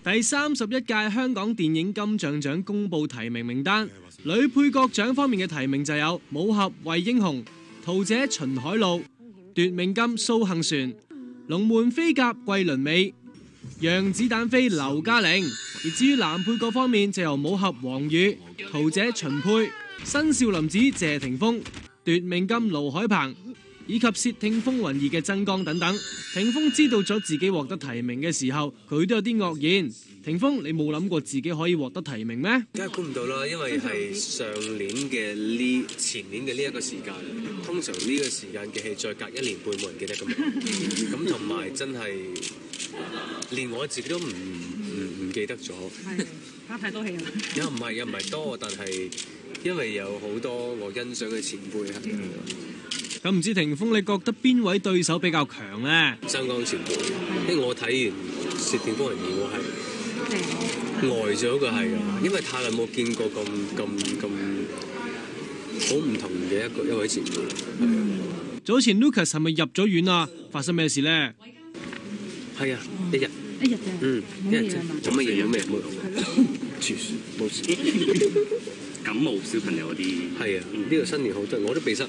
第31屆香港電影金像獎公布提名名單，女配角獎方面嘅提名就有武俠惠英紅、桃姐秦海璐、奪命金蘇杏璇、龍門飛甲桂綸鎂、讓子彈飛劉嘉玲。而至於男配角方面就由武俠黃宇、桃姐秦沛、新少林寺謝霆鋒、奪命金盧海鵬以及竊聽風雲2嘅曾江等等。霆鋒知道咗自己獲得提名嘅時候，佢都有啲愕然。霆鋒，你冇諗過自己可以獲得提名咩？梗係估唔到啦，因為係上年嘅前年嘅呢一個時間，通常呢個時間嘅戲再隔1年半冇人記得㗎嘛。咁同埋真係連我自己都唔記得咗。係拍太多戲啦。又唔係多，但係因為有好多我欣賞嘅前輩係。咁唔知霆鋒你覺得邊位對手比較強呢？曾江前輩，因為我睇完《竊聽風雲2》，我係呆咗嘅係啊，因為太耐冇見過咁好唔同嘅一位前輩。早前 Lucas 係咪入咗院啊？發生咩事呢？係啊，一日啫，一日啫，冇乜嘢，冇事。感冒小朋友嗰啲係啊，呢個新年好多，我都鼻塞。